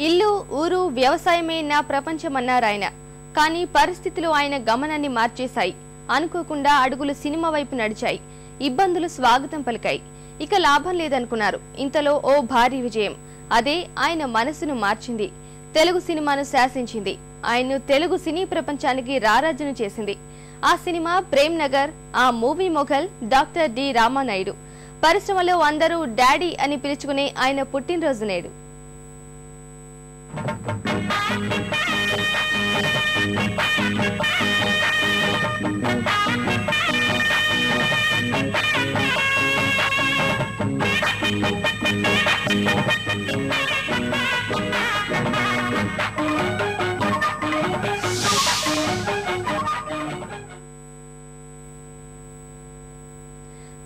ఇల్లు ఊరు వ్యవసాయమే నా ప్రపంచమన్నారాయన. కానీ పరిస్థితులు ఆయన గమనాన్ని మార్చేశాయి. అనుకోకుండా అడుగులు సినిమా వైపు నడిచాయి. ఇబ్బందులు స్వాగతం పలికాయి. ఇక లాభం లేదనుకున్నారు. ఇంతలో ఓ భారీ విజయం. అదే ఆయన మనసును మార్చింది. తెలుగు సినిమాను శాసించింది. ఆయన్ను తెలుగు సినీ ప్రపంచానికి రారాజును చేసింది. ఆ సినిమా ప్రేమ్ నగర్. ఆ movie mogul doctor D Ramanaidu. పరిశ్రమలో అందరూ డాడీ అని పిలుచుకునే ఆయన పుట్టినరోజు నేడు.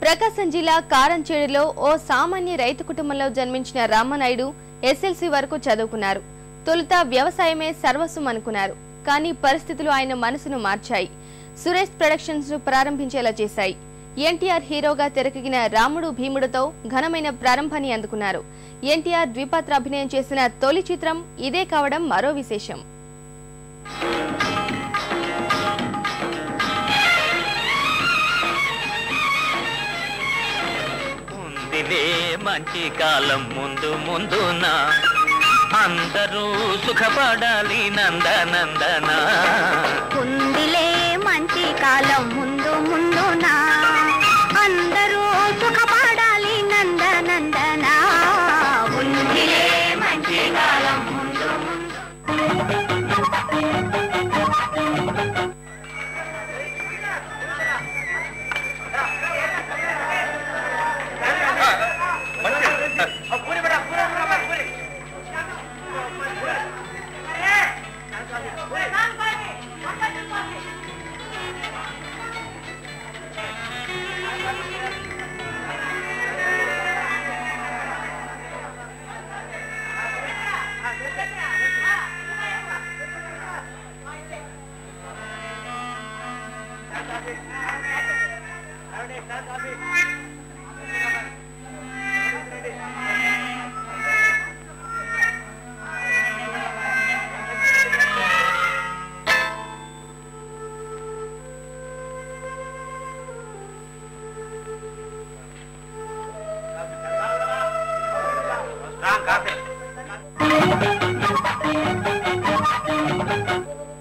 ప్రకాశం జిల్లా కారంచేడులో ఓ సామాన్య రైతు కుటుంబంలో జన్మించిన రామానాయుడు ఎస్ఎల్సీ వరకు చదువుకున్నారు. తొలుత వ్యవసాయమే సర్వస్వం అనుకున్నారు. కానీ పరిస్థితులు ఆయన మనసును మార్చాయి. సురేష్ ప్రొడక్షన్స్ ను ప్రారంభించేలా చేశాయి. ఎన్టీఆర్ హీరోగా తెరకెక్కిన రాముడు భీముడుతో ఘనమైన ప్రారంభాన్ని అందుకున్నారు. ఎన్టీఆర్ ద్విపాత్ర అభినయం చేసిన తొలి చిత్రం ఇదే కావడం మరో విశేషం. మంచి కాలం ముందు ముందున అందరూ సుఖపడాలి నందనందన. ఉందిలే మంచి కాలం ముందు ముందున అందరూ సుఖపడాలి నందనందన. ఉందిలే మంచి కాలం ముందు ముందు.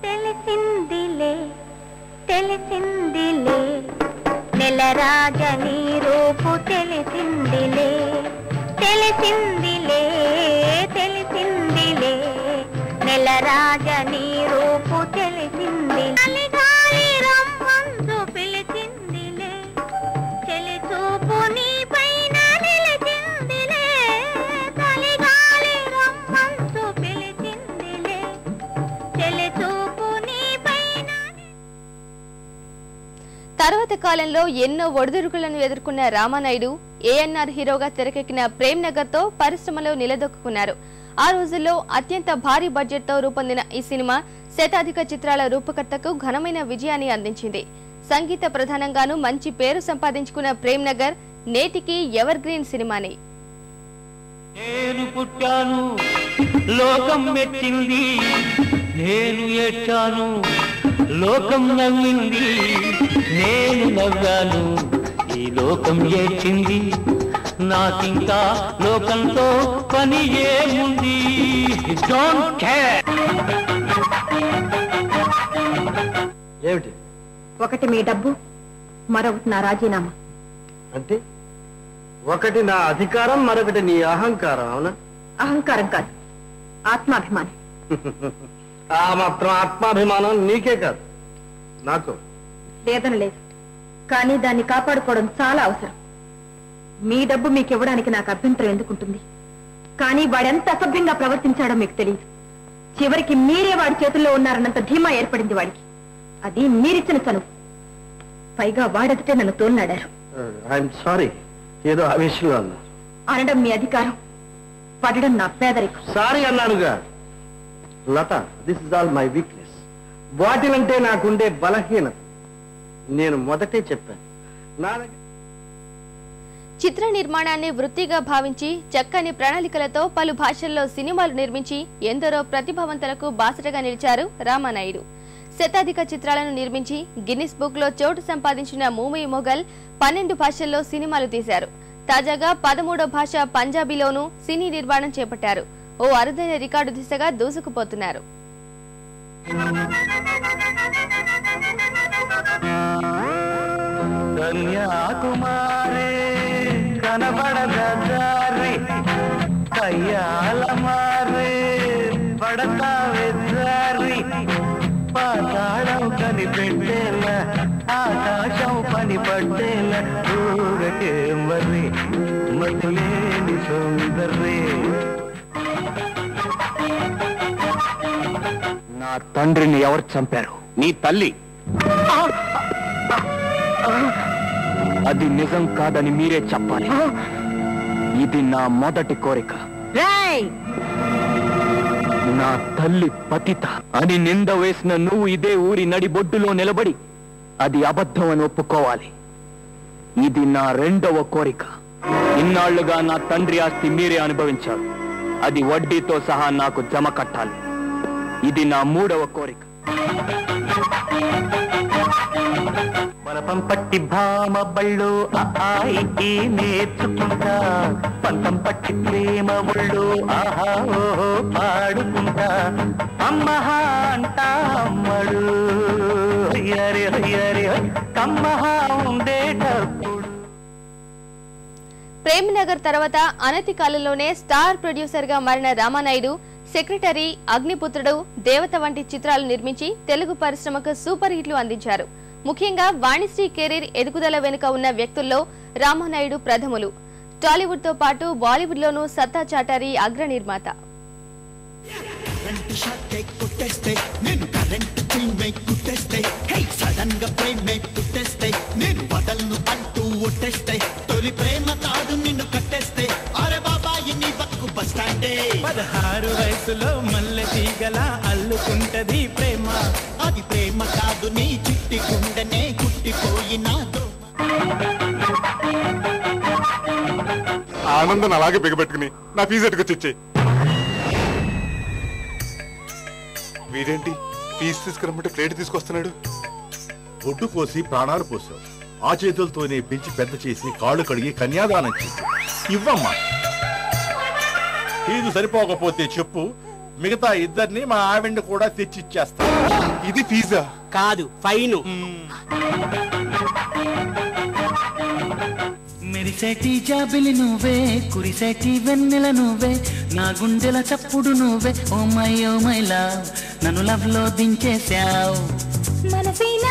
తెలిసిందిలే తెలిసిందిలే నెలరాజని రూపు తెలిసిందిలే. తెలిసిందిలే తెలిసిందిలే నెలరాజని రూపు తెలిసింది. గాలి రమ్మందు పిలిచిందిలే. చెలి చూపు నీ పైన నిలిచిందిలే. గాలి రమ్మందు పిలిచిందిలే. చెలి చూపు నీ పైన. తర్వాత కాలంలో ఎన్నో ఒడిదుడుకులను ఎదుర్కొన్న రామానాయుడు ఏఎన్ఆర్ హీరోగా తెరకెక్కిన ప్రేమ్ నగర్ తో పరిశ్రమలో నిలదొక్కున్నారు. ఆ రోజుల్లో అత్యంత భారీ బడ్జెట్ తో రూపొందిన ఈ సినిమా శతాధిక చిత్రాల రూపకర్తకు ఘనమైన విజయాన్ని అందించింది. సంగీత ప్రధానంగానూ మంచి పేరు సంపాదించుకున్న ప్రేమ్ నగర్ నేటికి ఎవర్ గ్రీన్ సినిమానే. నేను పుట్టాను లోకం మెచ్చింది, నేను ఏడ్చాను లోకం నవ్వింది, నేను నవ్వాను ఈ లోకం ఏడ్చింది, నాకింకా లోకంతో పని ఏముంది. Don't care. ఏమిటి? ఒకటి మీ డబ్బు, మరొకటి నా రాజీనామా. అంటే ఒకటి నా అధికారం, మరొకటి నీ అహంకారం. అవునా? అహంకారం కాదు, ఆత్మాభిమానం. ఆ మాత్రం ఆత్మాభిమానం నీకే కాదు, నాకు లేదని లేదు. కానీ దాన్ని కాపాడుకోవడం చాలా అవసరం. మీ డబ్బు మీకు ఇవ్వడానికి నాకు అభ్యంతరం ఎందుకుంటుంది? కానీ వాడెంత అసభ్యంగా ప్రవర్తించాడో మీకు తెలియదు. చివరికి మీరే వాడి చేతుల్లో ఉన్నారన్నంత ధీమా ఏర్పడింది వాడికి. అది మీరిచ్చిన చనువు. పైగా వాడెదిటే నన్ను తోలనాడారు. ఐఎమ్ సారీ, ఏదో ఆవేశంలో అన్నారు. అనడం మీ అధికారం, పడడం నా పేదరికం. సారీ అన్నానుగా లత. This is all my weakness. వాటిలంటే నాకుండే బలహీనత. నేను మొదటే చెప్పాను. నా చిత్ర నిర్మాణాన్ని వృత్తిగా భావించి చక్కని ప్రణాళికలతో పలు భాషల్లో సినిమాలు నిర్మించి ఎందరో ప్రతిభావంతులకు బాసటగా నిలిచారు రామానాయుడు. శతాధిక చిత్రాలను నిర్మించి గిన్నిస్ బుక్ లో చోటు సంపాదించిన మూవీ మొఘల్ 12 భాషల్లో సినిమాలు తీశారు. తాజాగా 13వ భాష పంజాబీలోనూ సినీ నిర్మాణం చేపట్టారు. ఓ అరుదైన రికార్డు దిశగా దూసుకుపోతున్నారు. కన్యాకుమారి కనబడదారి కయ్యాల మారి పడతావే దారి పాతాళం కనిపెట్టేలా ఆకాశం పని పట్టేలా ఊరకే మరి మతులేని సుందరి. నా తండ్రిని ఎవరు చంపారు? నీ తల్లి. అది నిజం కాదని మీరే చెప్పాలి. ఇది నా మొదటి కోరిక. నా తల్లి పతిత అని నింద వేసిన నువ్వు ఇదే ఊరి నడిబొడ్డులో నిలబడి అది అబద్ధం అని ఒప్పుకోవాలి. ఇది నా 2వ కోరిక. ఇన్నాళ్లుగా నా తండ్రి ఆస్తి మీరే అనుభవించారు. అది వడ్డీతో సహా నాకు జమ కట్టాలి. ఇది నా 3వ కోరిక. బలపం పట్టి భామ బళ్ళు ఆయి నేర్చుకుంటా పంతం పట్టి ప్రేమ ఒళ్ళు ఆహా ఓహో పాడుకుంటా అమ్మహా అంటా అమ్మడు హయ్యరే హయ్యరే కమ్మహా ఉండేటప్పుడు. ప్రేమ్నగర్ తర్వాత అనతి కాలంలోనే స్టార్ ప్రొడ్యూసర్ గా మారిన రామానాయుడు సెక్రటరీ, అగ్నిపుత్రుడు, దేవత వంటి చిత్రాలు నిర్మించి తెలుగు పరిశ్రమకు సూపర్ హిట్లు అందించారు. ముఖ్యంగా వాణిశ్రీ కెరీర్ ఎదుగుదల వెనుక ఉన్న వ్యక్తుల్లో రామానాయుడు ప్రథములు. టాలీవుడ్ తో పాటు బాలీవుడ్ లోనూ సత్తా చాటారి అగ్ర నిర్మాత. పదహారు వయసులో మల్లె తీగల అల్లుకుంటది ప్రేమ. అది ప్రేమ కాదు నీ చిట్టి గుండెనే కుట్టిపోయినాదో. ఆనందం అలాగే బిగబెట్టుకుని నా ఫీజు ఎట్టుకొచ్చి. వీడేంటి ఫీజు తీసుకురమ్మంటే ప్లేట్ తీసుకొస్తున్నాడు? ఒడ్డు కోసి ప్రాణాలు పోసావు. ఆ చేతులతోనే పెంచి పెద్ద చేసి కాళ్ళు కడిగి కన్యాదానం చేసి ఇవ్వమ్మా. ఫీజు సరిపోకపోతే చెప్పు, మిగతా ఇద్దరిని మా ఆవిడ్ని కూడా తెచ్చిచ్చేస్తా. ఇది ఫీజా? కాదు, ఫైను. మెరిసేటి జాబిలి నువ్వే, కురిసేటి వెన్నెల నువ్వే, నా గుండెల చప్పుడు నువ్వే. ఓ మై లవ్, నన్ను లవ్ లో దించేశావు. మనసైన